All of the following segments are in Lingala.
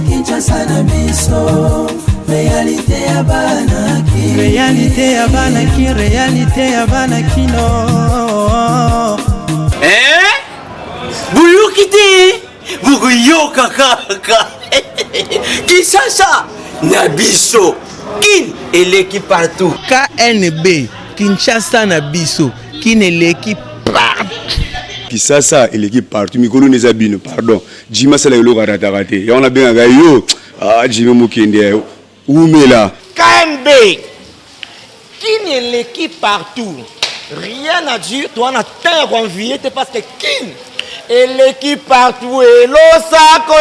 Kinshasa na biso réalité ya banaki réalité ya banaki réalité ya banaki no Buyukite bukuyoka kaka Kinshasa na biso kin eleki partout KNB Kinshasa na biso kin eleki partout Kinshasa eleki partout mikolo neza bino pardon Jima sala yolo karatakate ya on a bien yo Jima mukende umela KNB kin eleki partout rien à dire toi na terre envié parce que kin eleki partout et losako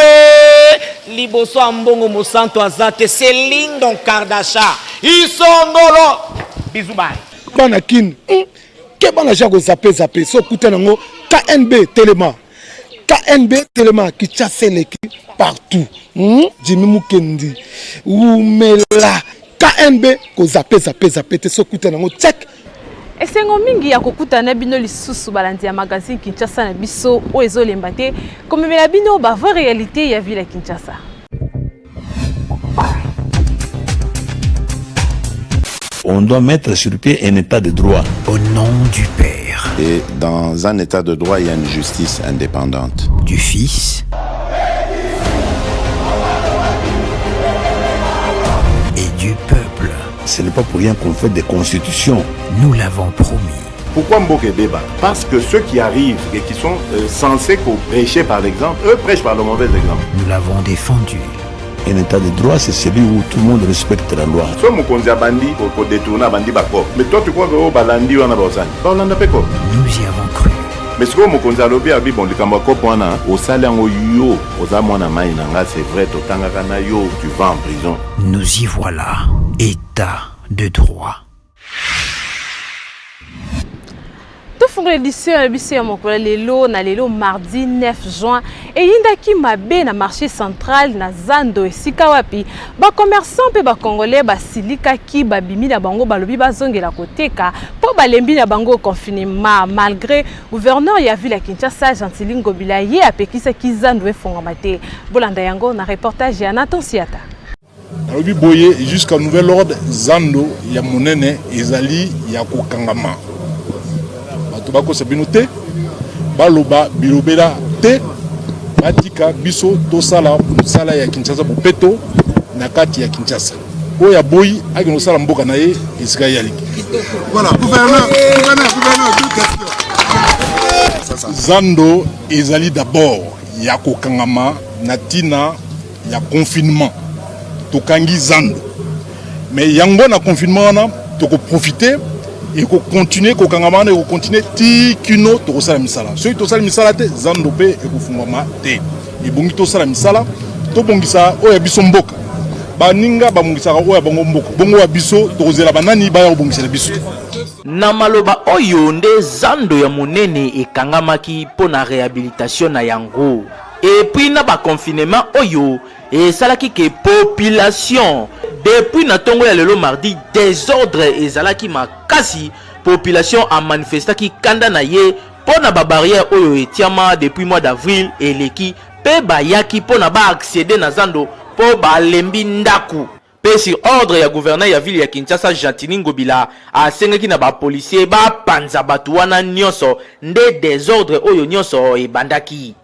liboso ambongo mosanto azate Céline Don Kardasha isongolo bisous bye bana kin ke bana jako zape so kuta nango KNB Telema qui chasse l'équipe partout Jimmy Mukendi umela KNB ko zape te so kuta nango check. Esengo mingi ya kokutana bino lisusu balandi ya magazine Kinshasa na biso o ezolemba te komemela bino ba vraie réalité ya ville ya Kinshasa. On doit mettre sur pied un état de droit. Au nom du Père. Et dans un état de droit, il y a une justice indépendante. Du Fils. Et du peuple. Ce n'est pas pour rien qu'on fait des constitutions. Nous l'avons promis. Pourquoi Mboké débat? Parce que ceux qui arrivent et qui sont censés prêcher par l'exemple, eux prêchent par le mauvais exemple. Nous l'avons défendu. Un état de droit, c'est celui où tout le monde respecte la loi. Mais toi, tu crois que au balandi ou en abosani? Nous y avons cru. Mais ce que mokonzi alobi abi bon likambo ko pona au salango yo oza mwana mai nanga c'est vrai to tangaka na yo tu vas en prison. Nous y voilà. État de droit. Tofungo édition ya biso ya mokolo lelo mardi 9 juin et yindaki mabe na marché central na Zando esika wapi ba commerçant pe ba congolais ba silika ki ba bimi na bango balobi bazongela koteka po balembi na bango confinement malgré gouverneur ya ville ya Kinshasa Gentili Ngobila ye apekisa ki Zando efongama te bolanda yango na reportage ya Nathan Siata. Alobi boye jusqu'à nouvel ordre Zando ya monene ezali ya kokangama. Bako sabinote baloba bilobela te batika biso tosala musala ya Kinshasa bopeto na kati ya Kinshasa oya boyi akino sala mboka na ye esika yaliki. Voilà gouverneur Zando ezali d'abord ya kokangama na tina ya confinement tokangi Zando mais yango na confinement na toko profiter et qu'on continue, qu'on continue, qu'on continue, tikino, to sala misala. Ceux qui sala misala te, Zandope et qu'on fumama te. Et bongi to sala misala, to bongisa o ya biso mboka. Ba ninga ba bongisa o ya bongo mboka. Bongo wa biso to zela banani ba ya bongisa biso. Na maloba oyo nde Zando ya monene ekangamaki pona réhabilitation na yango. Et puis na ba confinement oyo et salaki ke population depuis natongo ya lelo mardi désordre ezalaki makasi population a manifestaki kanda na ye pona ba barrière oyo etiama depuis mois d'avril eleki pe bayaki pona ba accéder na Zando po ba lembi ndaku pe sur ordre ya gouverneur ya ville ya Kinshasa Gentili Ngobila asengaki na ba policier ba panza batu wana nyonso nde désordre oyo nyonso ebandaki.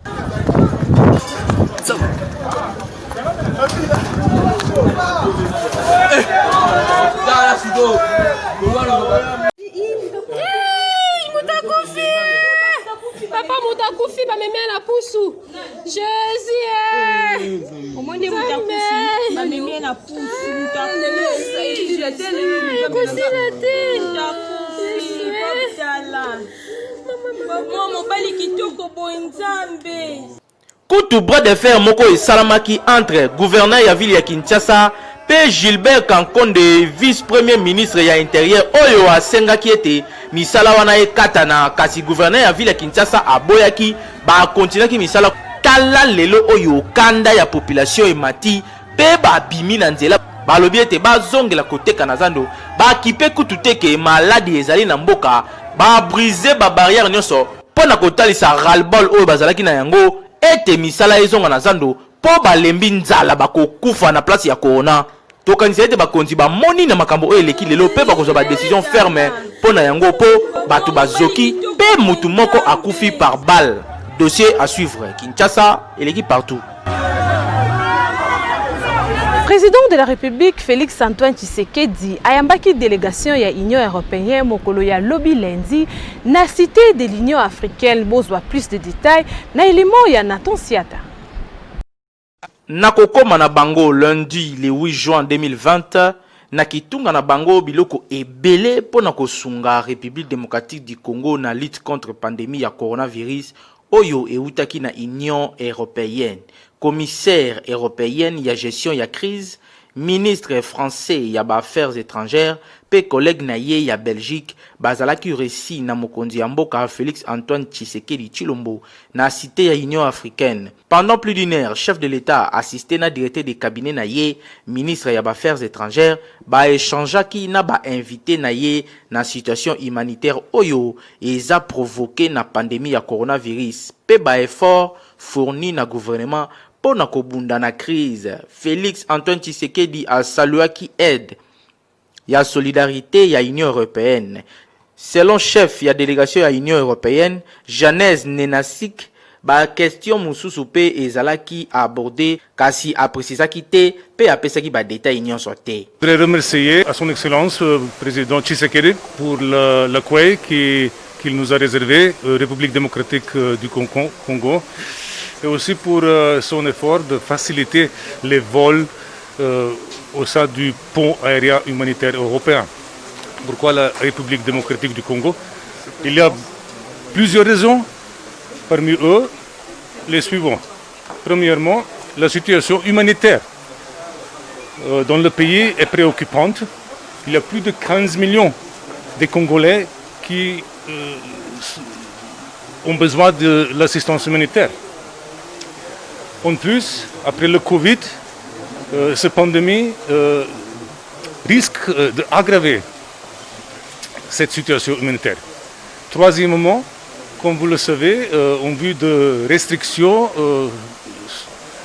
Papa Moutakufi va me mettre la poussou. Jésus. Au moins des Moutakufi va me mettre la poussou. Kutu bras de fer moko et salamaki entre gouverneur ya ville ya Kinshasa P. Gilbert Kankonde, vice-premier ministre ya intérieur oyo asengaki ete misala wana ekatana kasi gouverneur ya ville ya Kinshasa aboyaki ba continuaki misala tala lelo oyo kanda ya population emati pe ba bimi na nzela balobi ete bazongela koteka na zando bakipe kutu te ke maladi ezali na mboka babrise babarrière nyonso mpo na kotalisa ras-le-bol oyo bazalaki na yango ete misala ezonga na zando mpo balembi nzala bakokufa na place ya corona. Tokanisa ete bakonzi bamoni na makambo oyo eleki lelo mpe bakozwa badécision ferme mpo na yango mpo bato bazoki mpe mutu moko akufi par balle. Dossier à suivre. Kinshasa eleki partout. Président de la République Félix Antoine Tshisekedi ayambaki délégation ya Union européenne mokolo ya lobby lundi na cité de l'Union africaine. Bozwa plus de détails na élément ya Nathan Siata. Nakokoma na bango lundi le 8 juin 2020 na kitunga na bango biloko ebele pona kosunga République démocratique du Congo na lutte contre pandémie ya coronavirus oyo eutaki na Union européenne. Commissaire européenne ya gestion ya crise, ministre français ya affaires étrangères, pe collègue na ye ya Belgique, bazalaki récit na mokonzi ya mboka Félix Antoine Tshisekedi Tshilombo na cité ya Union africaine. Pendant plus d'une heure, chef de l'État assisté na directeur de cabinet na ye, ministre ya affaires étrangères, ba échangeaki na ba invité na ye na situation humanitaire oyo eza provoqué na pandémie ya coronavirus, pe ba effort fourni na gouvernement pour na kobunda na crise. Félix Antoine Tshisekedi a salué qui aide ya solidarité ya Union européenne. Selon chef ya délégation ya Union européenne, Janez Nenasik, ba question mususu pe ezalaki abordé kasi a précisaki te pe apesaki ba détail union sorté. Je voudrais remercier à son excellence président Tshisekedi pour l'accueil qu'il nous a réservé, République démocratique du Congo, et aussi pour son effort de faciliter les vols au sein du pont aérien humanitaire européen. Pourquoi la République démocratique du Congo? Il y a plusieurs raisons, parmi eux les suivants. Premièrement, la situation humanitaire dans le pays est préoccupante. Il y a plus de 15 millions de Congolais qui ont besoin de l'assistance humanitaire. En plus, après le Covid, cette pandémie risque d'aggraver cette situation humanitaire. Troisièmement, comme vous le savez, en vue de restrictions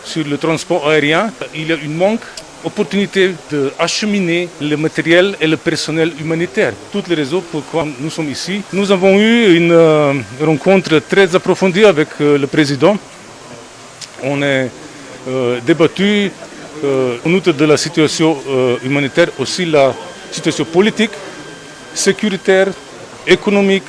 sur le transport aérien, il y a une manque d'opportunité d'acheminer le matériel et le personnel humanitaire. Toutes les raisons pourquoi nous sommes ici. Nous avons eu une rencontre très approfondie avec le président. On a débattu en outre de la situation humanitaire, aussi la situation politique, sécuritaire, économique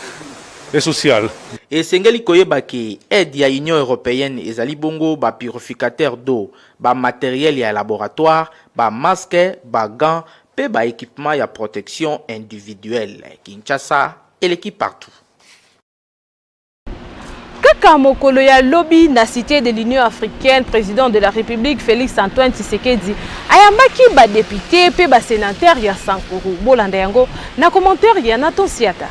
et sociale. Et Sengeli koyeba ki aide ya Union européenne ezali bongo ba purificateur d'eau, ba matériel ya laboratoire, ba masque, ba gants, pe ba équipement ya protection individuelle. Kinshasa, et l'équipe partout. Kaka mokolo ya lobby na cité de l'Union africaine, président de la République Félix Antoine Tshisekedi ayambaki ba député pe ba sénateur ya Sankuru. Bolanda yango na commentaire ya Nathan Siata.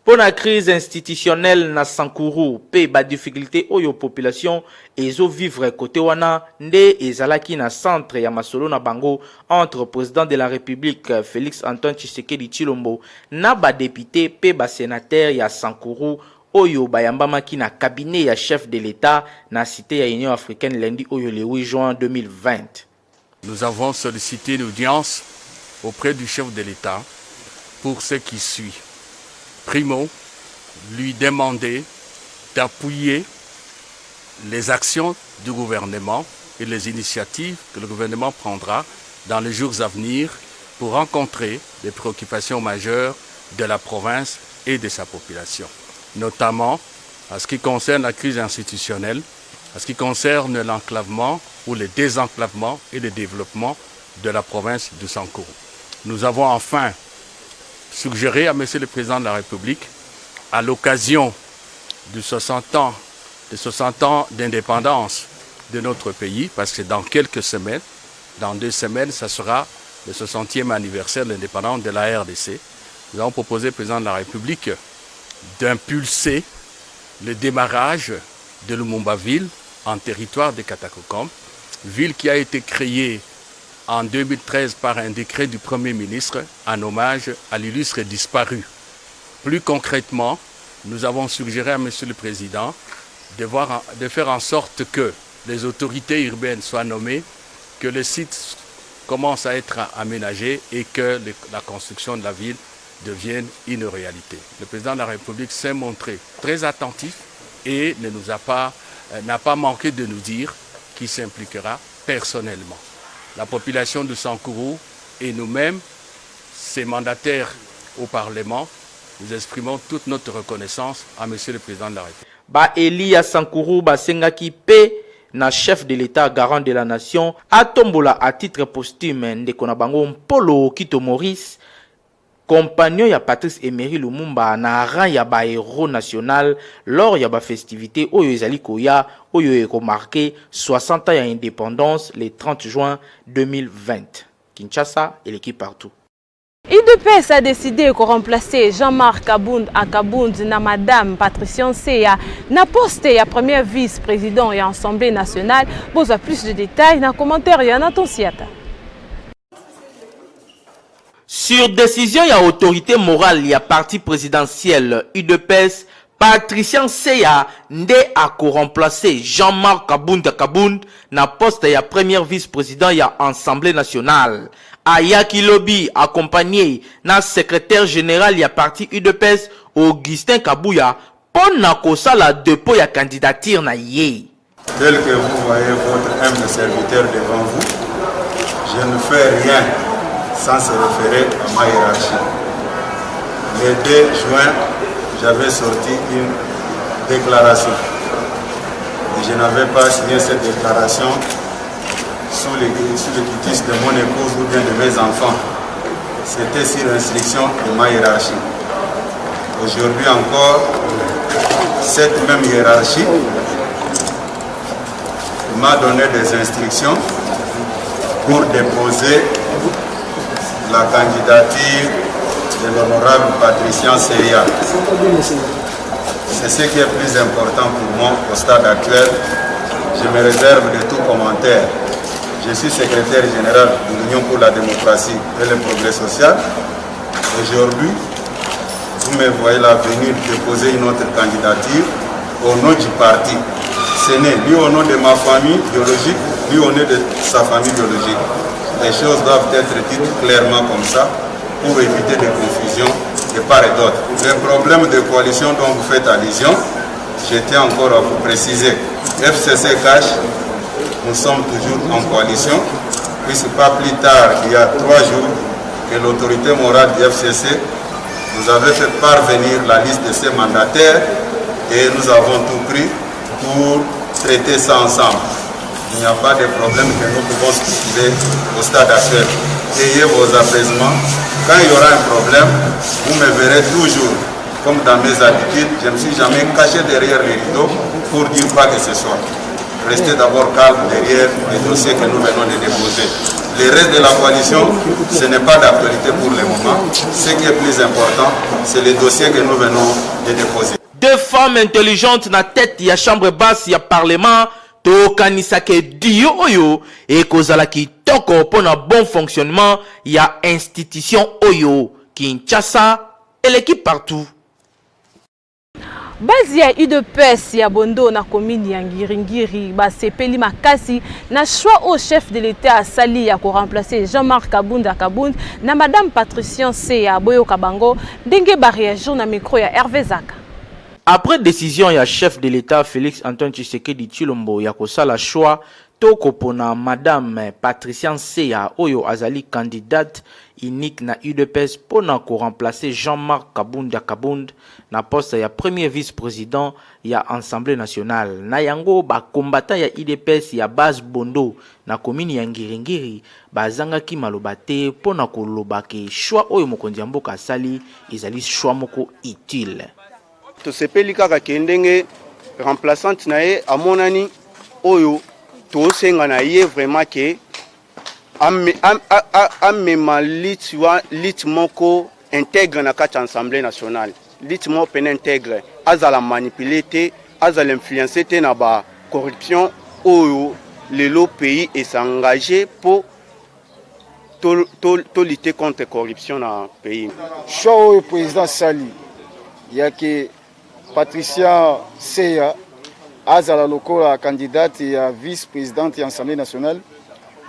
Pour la crise institutionnelle na Sankuru pe ba difficulté oyo population ezo vivre côté wana nde ezalaki na centre ya masolo na bango entre président de la République Félix Antoine Tshisekedi Tshilombo na ba député pe ba sénateur ya Sankuru oyo bayambamaki na cabinet ya chef de l'État na cité ya Union africaine lundi oyo le 8 juin 2020. Nous avons sollicité une audience auprès du chef de l'État pour ce qui suit. Primo, lui demander d'appuyer les actions du gouvernement et les initiatives que le gouvernement prendra dans les jours à venir pour rencontrer les préoccupations majeures de la province et de sa population, notamment en ce qui concerne la crise institutionnelle, en ce qui concerne l'enclavement ou le désenclavement et le développement de la province de Sankuru. Nous avons enfin suggéré à M. le Président de la République, à l'occasion de 60 ans d'indépendance de notre pays, parce que dans quelques semaines, dans 2 semaines, ça sera le 60e anniversaire de l'indépendance de la RDC, nous avons proposé au Président de la République d'impulser le démarrage de Lumumba-Ville en territoire de Katakokom, ville qui a été créée en 2013 par un décret du Premier ministre en hommage à l'illustre disparu. Plus concrètement, nous avons suggéré à M. le Président de faire en sorte que les autorités urbaines soient nommées, que le site commence à être aménagé et que la construction de la ville devienne une réalité. Le président de la République s'est montré très attentif et n'a pas manqué de nous dire qu'il s'impliquera personnellement. La population de Sankourou et nous-mêmes, ses mandataires au Parlement, nous exprimons toute notre reconnaissance à M. le Président de la République. Elia Sankourou basengaki pe na chef de l'État garant de la nation atombola à titre posthume ndeko na bango Mpolo Kito Maurice, compagnon ya Patrice Emery Lumumba na rang ya ba héros national lors ya ba festivité oyo ezali koya oyo eko marqué 60 ans ya indépendance le 30 juin 2020. Kinshasa et l'équipe partout. UDPS a décidé de remplacer Jean-Marc Kabound à Kabound na Madame Patricia Nseya na poste ya premier vice-président et Assemblée nationale. Pour plus de détails, dans commentaire ya Nathan Siata. Sur décision ya autorité morale ya parti présidentiel UDPS, Patricia Nseya nde a remplacé Jean-Marc Kabound à Kabound na poste ya premier vice-président ya Assemblée nationale. Ayaki Lobby accompagné na secrétaire général ya parti UDPS Augustin Kabouya pour na kosala dépôt ya candidature na ye. Tel que vous voyez votre humble serviteur devant vous, je ne fais rien sans se référer à ma hiérarchie. Le 2 juin, j'avais sorti une déclaration. Et je n'avais pas signé cette déclaration sous le quitus de mon épouse ou bien de mes enfants. C'était sur instruction de ma hiérarchie. Aujourd'hui encore, cette même hiérarchie m'a donné des instructions pour déposer la candidature de l'honorable Patricia Nseya. C'est ce qui est plus important pour moi au stade actuel. Je me réserve de tout commentaire. Je suis secrétaire général de l'Union pour la démocratie et le progrès social. Aujourd'hui, vous me voyez là venir déposer une autre candidature au nom du parti. Ce n'est ni au nom de ma famille biologique, ni au nom de sa famille biologique. Les choses doivent être dites clairement comme ça pour éviter des confusions de part et d'autre. Les problèmes de coalition dont vous faites allusion, je tiens encore à vous préciser. FCC cache. Nous sommes toujours en coalition, puisque pas plus tard, il y a 3 jours, que l'autorité morale du FCC nous avait fait parvenir la liste de ses mandataires et nous avons tout pris pour traiter ça ensemble. Il n'y a pas de problème que nous pouvons spéculer au stade actuel. Ayez vos apaisements. Quand il y aura un problème, vous me verrez toujours, comme dans mes habitudes, je ne me suis jamais caché derrière les rideaux pour dire quoi que ce soit. Restez d'abord calme derrière les dossiers que nous venons de déposer. Le reste de la coalition, ce n'est pas d'actualité pour le moment. Ce qui est plus important, c'est les dossiers que nous venons de déposer. 2 femmes intelligentes na tête ya chambre basse ya parlement tokanisa ke dio oyo et kozala kitoko pour un bon fonctionnement ya institution oyo Kinshasa et l'équipe partout. Bazi ya UDPS ya Bondo na commune ya Ngiringiri basepeli makasi na choix au chef de l'État asali ya ko remplacer Jean-Marc Kabound à Kabound na Madame Patricia Nseya boyo kabango ndenge ba réagir na micro ya Hervé Zaka. Après décision ya chef de l'État Félix Antoine Tshisekedi Tshilombo ya kosala choix toko pona Madame Patricia Nseya oyo azali candidate unique na UDPS pona ko remplacer Jean-Marc Kabound à Kabound na poste ya premier vice-président ya Assemblée nationale. Na yango ba combattant ya UDPS ya base Bondo na commune ya Ngiringiri bazangaki maloba te pona ko lobake choix oyo mokonzi ya mboka asali ezali choix moko utile. To sepeli kaka kendenge remplaçante na ye amonani oyo to senga na ye vraiment ke amema lit moko intègre na kati Assemblée nationale. Lit moko pen intègre azala manipuler te azala influencer te na ba corruption oyo lelo pays est engagé pour to lutter contre la corruption dans le pays. Choix au président Sali, il y a que Patricia Seya, Azala Lokola, candidate et vice-présidente de l'Assemblée nationale,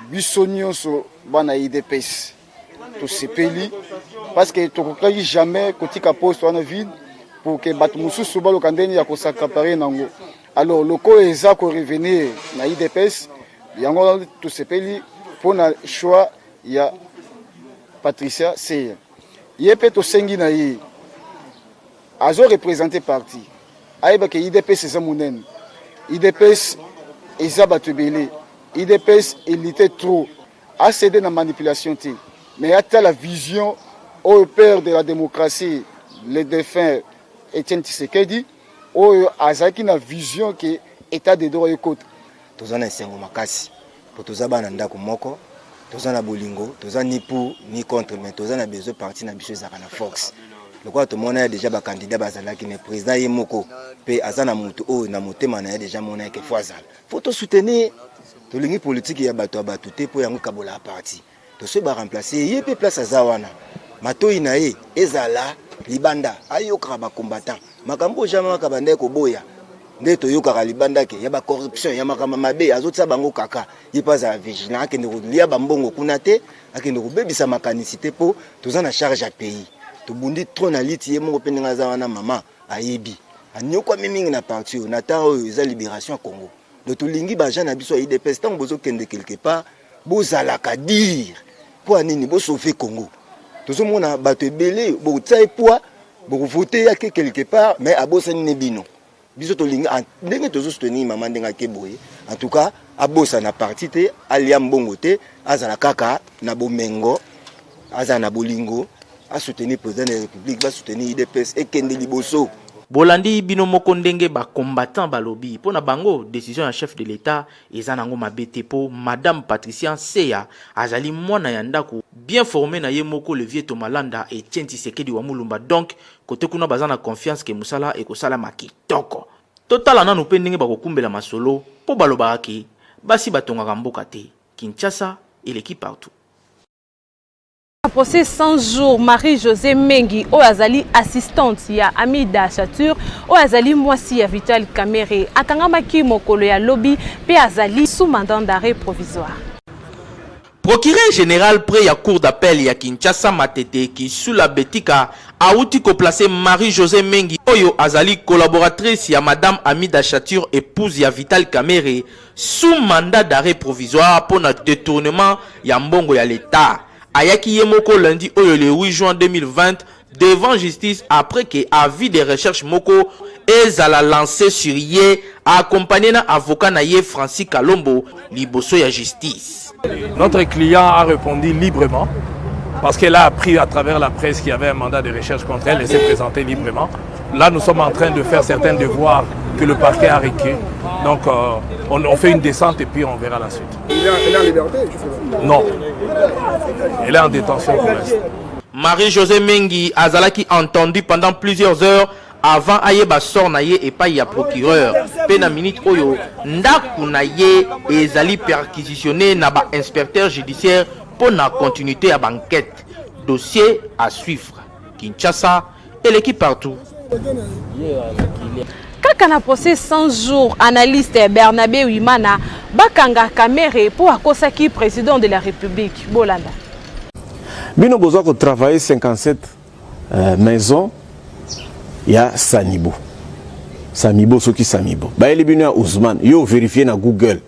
Bissonio sur Bana IDPS. Tout ce pays, parce que tu ne peux jamais que tu poste en vide pour que Batmoussou soit le candidat à s'accaparer. Alors, le co est à revenir à IDPS, il y a tout ce pays pour le choix, il y a Patricia Seya. Il y a peut-être 5 ans, il a représenté parti. Il y a IDPS et Zamounen. IDPS et Zabatubele. IDPS était trop. A cédé dans la manipulation. Mais il y a la vision au père de la démocratie, le défunt Etienne Tshisekedi, où Azaki na vision que état de droit et côte. Tous en enseignement makasi. Pour tous abana ndako moko, tous en abolingo, tous en ni pour ni contre, mais tous en a besoin parti na biso za na Fox. Le quoi tout le monde a déjà ba candidat bazala qui ne président yemoko, pe azana mutu o na motema na déjà mona ke foazal. Faut tout soutenir. Tout le politique ya bato abatute pour yango kabola parti. Tout ce ba remplacer yé place à zawana. Mato inae ezala libanda ayoka ba combattant. Makambo jamais makabande ko boya. Nde to yoka libanda ke ya ba corruption ya makama mabe azotsa bango kaka. Yi pas à vigilant ke ndeko lia bambongo kunate akende ko bebisa makanicité po tozana charge à pays. To bundi trop na liti yemo ko penga zawana mama ayebi. Anyoko mimingi na parti na temps eza libération Congo. De tout lingi bajan na biso IDPS tant bozo kende quelque part bozala ka dire pour nini bo sauver Congo. Tozo mona bato belé bo tsai poa bo voter ya quelque part mais abosa ni bino. Biso to lingi ndenge tozo soutenir maman ndenga ke boye. En tout cas abosa na parti te aliam bongo te azala kaka na bomengo azala na bolingo a soutenir président de la République va soutenir IDPS et kende liboso. Bolandi bino moko ndenge ba combattant balobi pona bango décision ya chef de l'état ezanango mabete po madame Patricia Seya azali mwana ya ndako bien formé na ye moko le vieux Tomalanda et Etienne Tshisekedi wa Mulumba donc côté kuna bazana confiance ke musala e ko sala makitoko totala nanu pe ndenge ba kokumbela masolo po baloba ki basi batonga mboka te Kinshasa et l'équipe partout. Procès 100 jours, Marie-Josée Mengi, Oazali assistante ya Amida Chatur, Oazali Mwasi ya Vital Kamere, Akangamaki Mokolo ya Lobby, pe Azali sous mandat d'arrêt provisoire. Procureur général près ya cour d'appel ya Kinshasa Matete qui sous la Betika a outi ko placer Marie-Josée Mengi Oyo Azali collaboratrice ya Madame Amida Chatur épouse ya Vital Kamere sous mandat d'arrêt provisoire pour notre détournement ya mbongo ya l'État. Ayaki Yemoko lundi le 8 juin 2020 devant justice après que avis de recherche Moko ezala lancé sur Yé accompagné d'un avocat naye Francis Kalombo liboso ya justice. Notre client a répondu librement parce qu'elle a appris à travers la presse qu'il y avait un mandat de recherche contre elle et s'est présentée librement. Là, nous sommes en train de faire certains devoirs que le parquet a requis. Donc, on fait une descente et puis on verra la suite. Elle est en liberté? Non. Elle est en détention pour l'instant. Marie-Josée Mengi azalaki entendu pendant plusieurs heures avant ayeba sort na ye et pas ya procureur. Pena minute oyo ndaku na ye ezali perquisitionné na ba inspecteur judiciaire pour la continuité à banquette. Dossier à suivre. Kinshasa et l'équipe partout. Kaka na procès 100 jours, analyste Bernabé Wimana bakanga Kamere pour akosaki président de la République Bolanda. Bino besoin de travailler 57 maisons, il y a Samibo. Samibo, ce qui Samibo. Bah, il est Ousmane, yo vérifier na Google.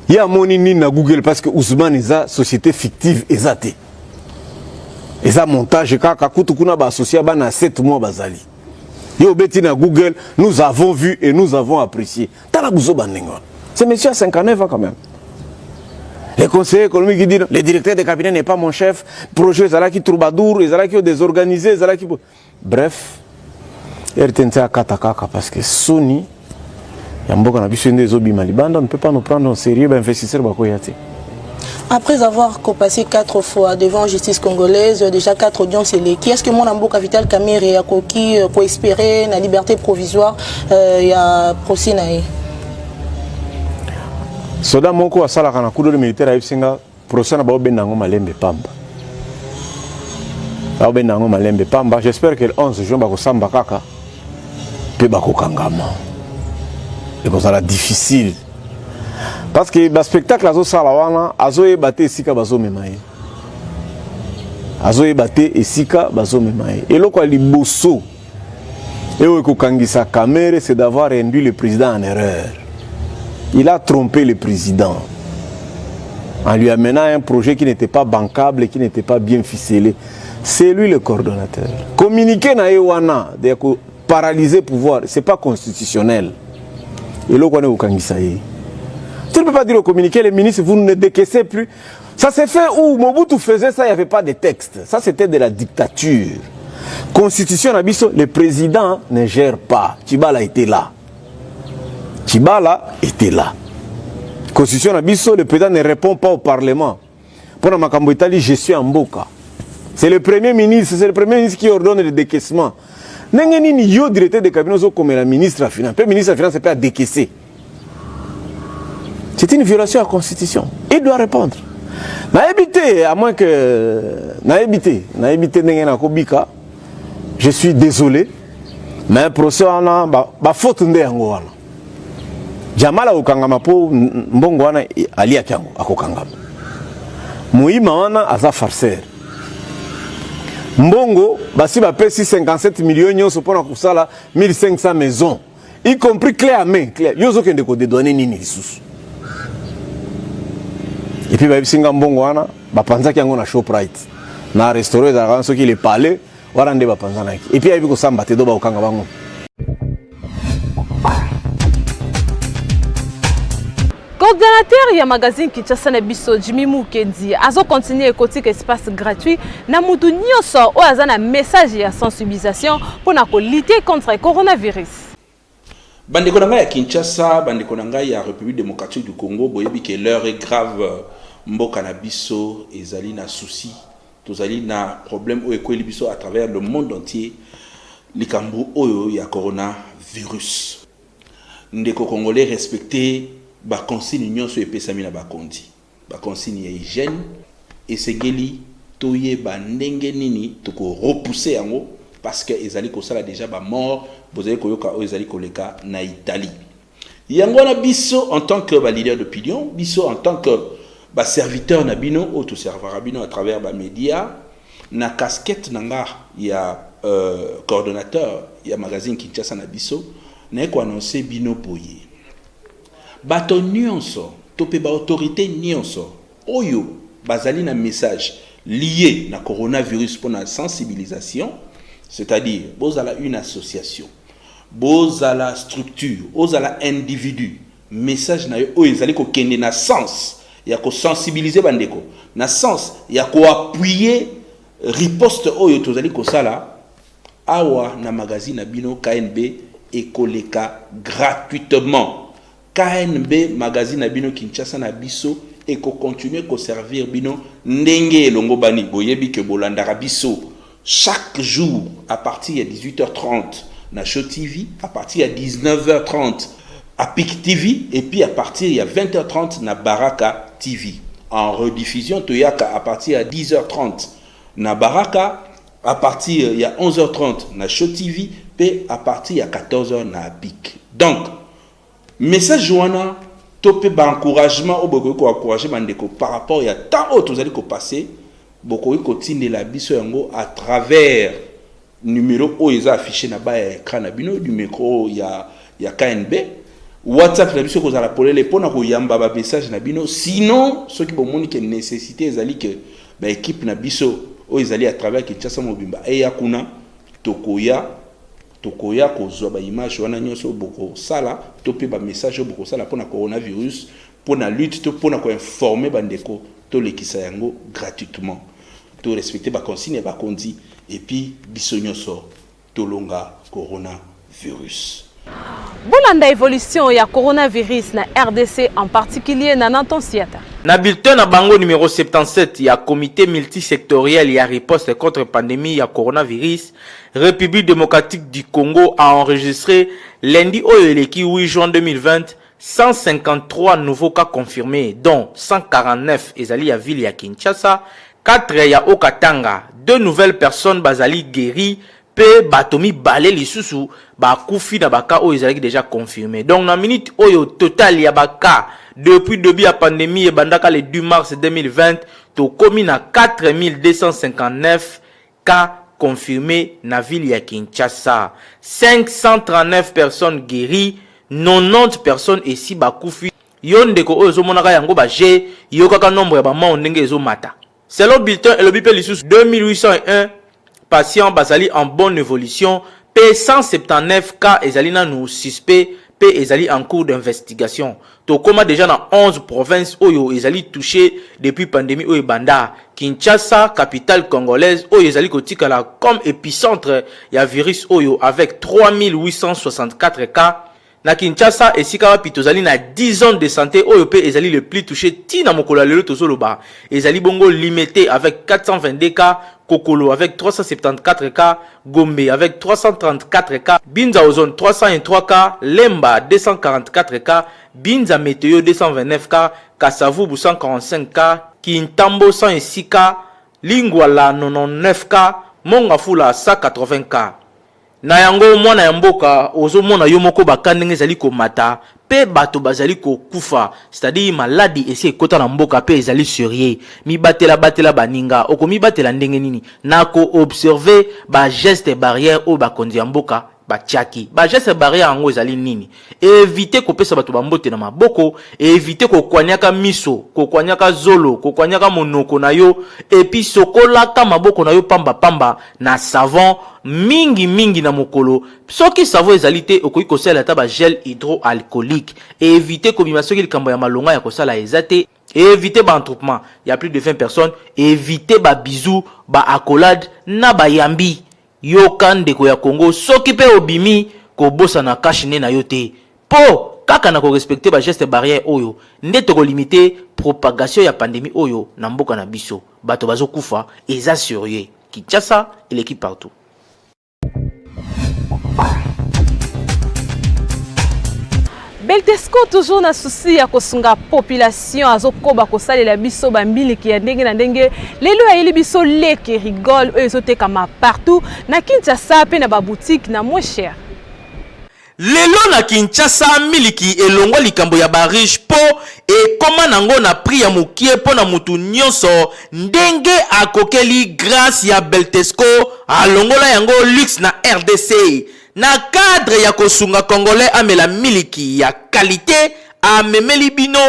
Il y a mon ni na Google parce que Ousmane est une société fictive exacte. Et ça montage kaka kutukuna ba associé na 7 mois bazali. Yo beti na Google, nous avons vu et nous avons apprécié. Tala buzo banengon. C'est monsieur à 59 ans quand même. Les conseillers économiques qui disent le directeur de cabinet n'est pas mon chef, projet Zalaki Troubadour, Zalaki désorganisé, Zalaki. Bref, RTNC a katakaka parce que Sony, Yamboka na biso des obi malibanda, on ne peut pas nous prendre au sérieux, ben investisseur bakoyate. Après avoir passé 4 fois devant la justice congolaise, déjà 4 audiences qui est-ce que mon Amboka Vital Kamere a qui peut espérer la liberté provisoire il y a procès naé. Soda moko asala kana kudole militaire ayisinga procès na bao benango malembe pamba. Bao benango malembe pamba. J'espère que le 11 juin bako samba kaka pe bako kangama. Et ça sera difficile. Parce que le spectacle azo sala wana azo ebate esika bazo memaye. Azo ebate esika bazo memaye. Et loko liboso et ko kangisa kamere c'est d'avoir induit le président en erreur. Il a trompé le président en lui amenant un projet qui n'était pas bancable et qui n'était pas bien ficelé. C'est lui le coordonnateur. Communiquer na ewana de paralyser pouvoir, c'est pas constitutionnel. Et là, on est. Tu ne peux pas dire au communiqué, les ministres, vous ne décaissez plus. Ça s'est fait où Mobutu faisait ça, il n'y avait pas de texte. Ça, c'était de la dictature. Constitution Nabiso, le président ne gère pas. Tchibala était là. Tchibala était là. Constitution Nabiso, le président ne répond pas au Parlement. Pour la Makambo Italie, je suis en Boka. C'est le premier ministre qui ordonne le décaissement. N'engeni ni yo directeur de cabinet comme la ministre de la Finance. Le ministre de la Finance n'est pas à décaisser. C'est une violation à la Constitution. Il doit répondre. Naïbité, à moins que... Naïbité n'engena kobika. Je suis désolé. Mais un procès on a faute nde yango wana. Jamala okangama po mbongo wana ali akango akokangama. Muima wana aza farceur. Mbongo, basi ba pesi 57 millions nyonso pona kusala 1500 maisons, y compris clé à main, clé. Yozo kende ko dédouaner nini lisusu. Et puis ba bisinga mbongo wana, ba panzaki yango na Shoprite. Na restaurant za ranso ki le palais, wana nde ba panzana ki. Et puis ayi ko samba te do ba okanga bango. Coordonnateur ya magazine Kinshasa na biso Jimmy Mukendi azo continuer écotique espace gratuit na mutu nyoso o azana message ya sensibilisation pour na ko lutter contre coronavirus. Bandeko nanga ya Kinshasa, bandeko nanga ya République démocratique du Congo, boyebi que l'heure est grave, mboka na biso ezali na souci, tozali na problème o ekweli biso à travers le monde entier, likambo oyo ya coronavirus. Ndeko congolais respecté ba consigne nyonso epesami na bakondi ba consigne ya hygiène esengeli toye ba ndenge nini toko repousser yango parce que ezali ko sala déjà ba mort bozali koyoka o ezali koleka na Italie yango na biso en tant que ba leader d'opinion biso en tant que ba serviteur na bino o to servera bino à travers ba média na casquette nanga ya coordonnateur ya magazine Kinshasa na biso na ko annoncer bino boye bato nyonso topé ba autorité nyonso oyo bazali na message lié na coronavirus pour la sensibilisation, c'est-à-dire bozala une association, bozala structure, bozala individu, message na yo oyo ezali ko kende na sens ya ko sensibiliser bandeko, na sens ya ko appuyer riposte oyo tozali ko sala awa na magazine na bino KNB ekoleka gratuitement. KNB magazine na bino Kinshasa na biso et ko continuer ko servir bino ndenge longo bani boyebi ke bolandaka biso chaque jour à partir de 18h30 na Show TV, à partir de 19h30 à PIC TV et puis à partir de 20h30 na Baraka TV. En rediffusion toyaka à partir de 10h30 na Baraka, à partir de 11h30 na Show TV et à partir de 14h na PIC. Donc message wana topé ba encouragement au boko ko encourager bandeko par rapport ya tant autres vous allez ko passer boko ko tindela biso yango à travers numéro o eza affiché na ba écran na bino du micro ya KNB WhatsApp na biso ko za la polele pona ko yamba ba message na bino sinon ceux qui bomoni que nécessité ezali que ba équipe na biso o ezali à travers Kinshasa Mobimba e ya kuna tokoya kozwa ba image wana nyonso boko sala topé ba message boko sala pona coronavirus pona lutte to pona ko informer bandeko to lekisa yango gratuitement to respecter ba consigne ba kondi et puis biso nyonso to longa coronavirus. Bolanda évolution ya coronavirus na RDC en particulier na Nanton Siata. Na bulletin na bango numéro 77 ya comité multisectoriel ya riposte contre pandémie ya coronavirus, République démocratique du Congo a enregistré lundi au 8 juin 2020 153 nouveaux cas confirmés, dont 149 ezali à ville ya Kinshasa, 4 ya Okatanga, 2 nouvelles personnes bazali guéries, pe batomi balé lisusu ba kufi na baka o ezali déjà confirmé. Donc na minute oyo total ya baka depuis début la pandémie et bandaka le 2 mars 2020 to komi na 4259 cas confirmés na ville ya Kinshasa, 539 personnes guéries, 90 personnes ici bakufi. Yondeko oyo monaka yango ba G yokaka nombre ya ba mort ndenge ezo mata. Selon bulletin et le bipé lisusu 2801 patients basali en bonne évolution, P 179 cas ezali na nous suspect, P ezali en cours d'investigation. To koma déjà dans 11 provinces oyo ezali touché depuis pandémie oyo banda. Kinshasa, capitale congolaise, oyo ezali kotikala comme épicentre ya virus oyo avec 3864 cas. Na Kinshasa esika wapi tozali na 10 zones de santé oyo pe ezali le plus touché tina mokolo lelo tozoloba. Ezali bongo limité avec 422 cas, Kokolo avec 374 cas, Gombe avec 334 cas, Binza Ozone 303 cas, Lemba 244 cas, Binza Météo 229 cas, Kasavubu 145 cas, Kintambo 106 cas, Lingwala 99 cas, Mongafula 180 cas. Na yango mwana ya mboka ozomona yo moko bakandenge ezali komata pe bato bazali kokufa, c'est-à-dire maladie esi ekota na mboka pe ezali sérieux. Mi batela baninga okomi batela ndenge nini na ko observer ba geste barrière o bakonzi ya mboka batiaki ba geste barrière yango ezali nini, éviter kopesa bato bambote na maboko, éviter kokwanyaka miso, kokwanyaka zolo, kokwanyaka monoko na yo, et puis sokolaka maboko na yo pamba na savon mingi na mokolo. Soki savon ezali te okoki kosala ata ba gel hydroalcoolique, éviter kobima soki likambo ya malonga ya kosala ezate, éviter ba entroupement ya plus de 20 personnes, éviter ba bisous, ba accolade na ba yambi. Yoka ndeko ya Congo soki pe obimi ko bosa na kashine na yote po kaka na ko respecter ba geste barrière oyo nde to ko limiter propagation ya pandémie oyo na mboka na biso bato bazokufa eza sérieux. Kinshasa et l'équipe partout. Beltesco toujours na souci ya kosunga population azokoba kosalela biso bambiliki ya ndenge na ndenge lelo ya ili biso leke rigole oyo ezoteka partout na Kinshasa pe na ba boutique na moins cher. Lelo na Kinshasa miliki elongo likambo ya ba riche po e koma nango na prix ya mukie po na mutu nyonso ndenge akokeli grâce ya Beltesco alongola yango luxe na RDC. Na cadre ya kosunga congolais amela miliki ya qualité amemeli bino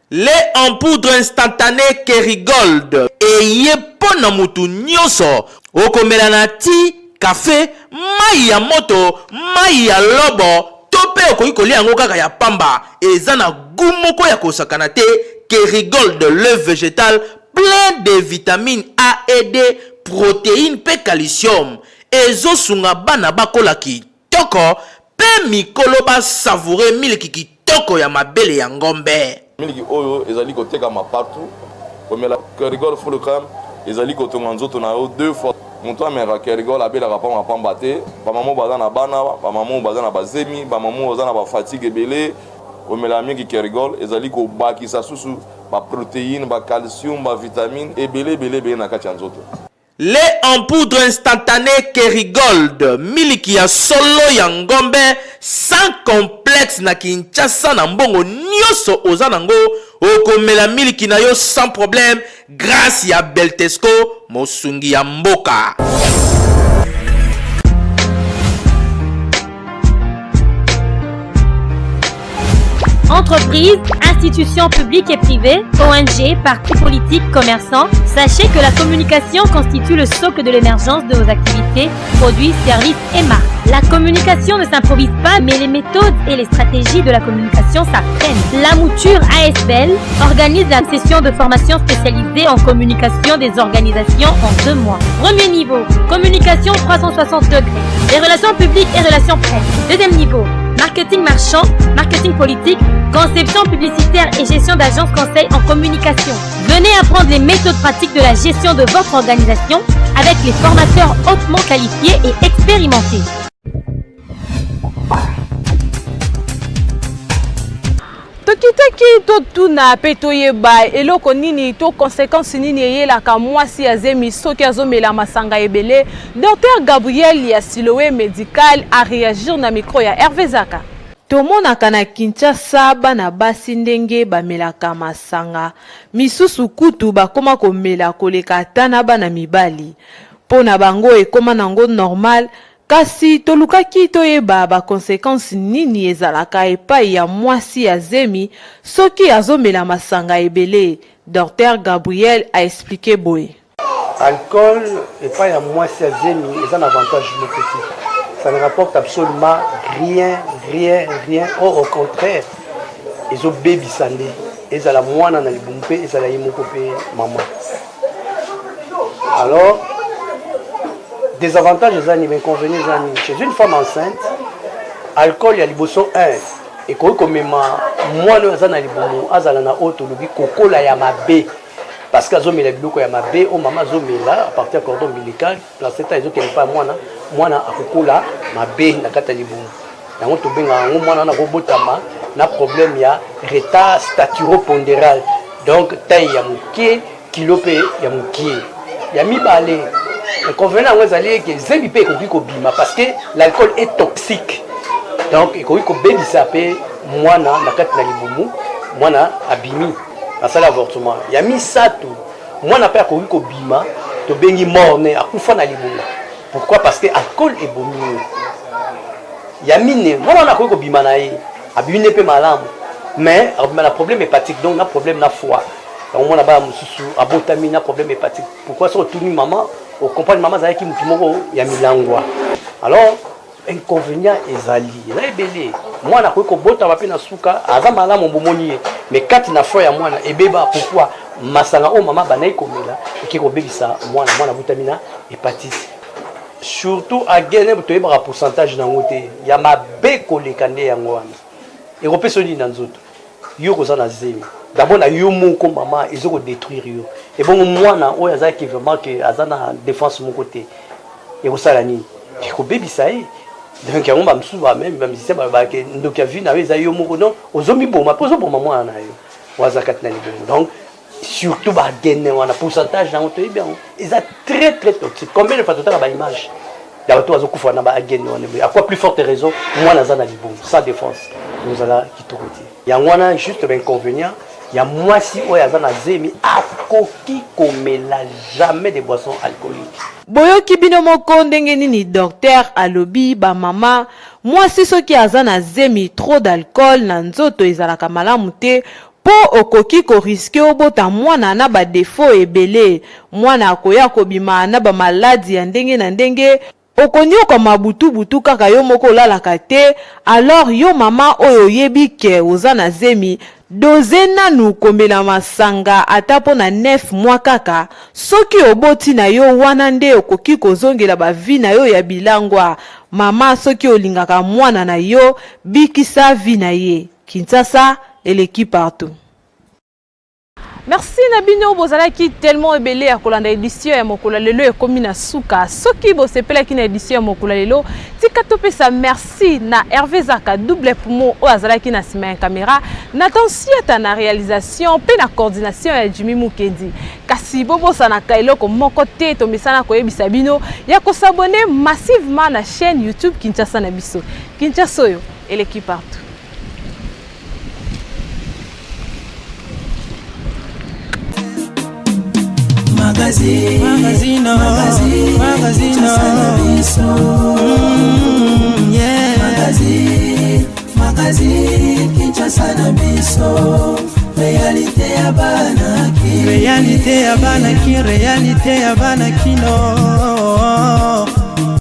lait en poudre instantané Kerigold eye pona mutu nyonso okomela na ti café mai ya moto mai ya lobo tope okoki kolia yango kaka ya pamba eza na goût moko ya kosakana te. Kerigold lait végétal plein de vitamines A et D, protéines pe calcium ezosunga bana bakolaki toko pe mikolo ba savourer miliki kitoko ya mabele ya ngombe. Miliki oyo ezali koteka partout. Komela Kerigold full crème ezali kotonga nzoto na yo 2 fois. Monto amera Kerigold abela ka pa mapamba te. Ba maman baza na bana, ba maman baza na bazemi, ba maman baza na ba fatigue ebele. Komela miliki Kerigold ezali ko bakisa susu ba protéines, ba calcium, ba vitamines ebele na kati ya nzoto. Lait en poudre instantané Kerigold miliki ya solo ya ngombe sans complexe na Kinshasa na mbongo nyonso oza nango okomela miliki na yo sans problème grâce ya Beltesco mosungi ya mboka. Entreprises, institutions publiques et privées, ONG, partis politiques, commerçants, sachez que la communication constitue le socle de l'émergence de vos activités, produits, services et marques. La communication ne s'improvise pas, mais les méthodes et les stratégies de la communication s'apprennent. La Mouture ASBL organise la session de formation spécialisée en communication des organisations en 2 mois. Premier niveau, communication 360 degrés, les relations publiques et relations presse. Deuxième niveau, marketing marchand, marketing politique, conception publicitaire et gestion d'agence conseil en communication. Venez apprendre les méthodes pratiques de la gestion de votre organisation avec les formateurs hautement qualifiés et expérimentés. tolitaki totuna mpe toyeba eloko nini to conséquence nini eyelaka mwasi ya zemi soki azomela masanga ebele. Dr Gabriel ya Siloé médical a réagir na micro ya Hervé Zaka. Tomonaka na Kinshasa bana basi ndenge bamelaka masanga, misusu kutu bakoma komela koleka ata na bana mibali. Pona bango ekoma nango normal, kasi tolukaki toyeba ba conséquence nini ezalaka epai ya mwasi ya zemi soki azomela masanga ebele. Dr Gabriel a expliqué boye. Alcool epai ya mwasi ya zemi est un avantage petit. Ça ne rapporte absolument rien. Au contraire, ils ont baby sandé. Ils ont la moine dans les bombes, ils ont la yimokopé maman. Alors, des avantages, des inconvénients. Chez une femme enceinte, alcool, il y a les boissons 1. Et comme moi, nous avons les bombes, nous avons la haute, nous avons coco, la yamabe. Parce que zomi la biloko ya mabe o mama zomi là à partir cordon ombilical placenta ezo ke pas mwana akukula mabe na kata libumu yango to benga ngo mwana na kobotama na problème ya retard staturopondéral donc taille ya mukie kilo pe ya mukie ya mibale inconvénient ngo ezali ke zebi pe ko bima parce que l'alcool est toxique donc ko bebisa pe mwana na kata na libumu mwana abimi. C'est l'avortement. Il y a mis ça tout. Moi, on n'a pas connu qu'au bima, to bengi morné, à koufa na libunga. Pourquoi? Parce que l'alcool est bon. Il y a mis, moi, on a connu qu'au bima naï, à bimine pe malam. Mais, le problème hépatique, donc, on a problème na foi. Donc, on a pas à botamine, problème hépatique. Pourquoi ça retourne maman, au compagnie maman, ça y est qui moutimoro, il y a mis l'angua. Alors, inconvénient ezali là ebele mwana ko bota ba pena suka aza malamu mbomoni mais kati na foi ya mwana ebeba pourquoi masanga o mama banai komela ekiko bebisa mwana vitamina hépatite surtout agene to yeba pourcentage na ngote ya mabe koleka nde yango wana eropesoni na nzoto yo ko na zemi d'abord na yo moko mama ezoko détruire yo et bon mwana oyo azaki vraiment que azana défense mon côté et ko sala ni ko bebisa donc on va me souvoir même si c'est que donc il vu na eza yo moko non ozomi boma pozo boma mwana na yo wazakat na libongo donc surtout ba gene wana pourcentage na oto bien eza très toxique combien de fois total ba image ya bato azokufa na ba gene wana à quoi plus forte raison mwana za na libongo sans défense nous allons kitokoti ya wana juste l'inconvénient ya mwasi oyo aza na zemi akoki komela jamais de boissons alcooliques. Boyoki bino moko ndenge nini docteur alobi ba mama mwasi soki aza na zemi trop d'alcool na nzoto ezalaka malamu te po okoki ko riske obota mwana na ba défaut ebele mwana akoya kobima na ba maladie ya ndenge na ndenge okonyoka mabutu kaka yo moko olalaka te alors yo mama oyo yebi ke oza na zemi doze nanu komela masanga ata po na 9 mois kaka soki oboti na yo wana nde okoki kozongela ba vie na yo ya bilangwa mama soki olingaka mwana na yo bikisa vie na ye. Kinshasa eleki partout. Merci Nabino bozalaki tellement ebele ya kolanda édition ya mokolo lelo e komina suka soki bo sepela ki na édition ya mokolo lelo tika topesa merci na Hervé Zaka double poumon o azalaki na sima ya caméra na tensieta na réalisation pe na coordination ya Jimmy Mukendi kasi bobo sana kailoko moko te to misana ko yebisa bino ya ko s'abonner massivement na chaîne YouTube Kinshasa na biso Kinshasa yo eleki partout. Magazine, Kinshasa na biso réalité ya bana ki réalité ya bana kino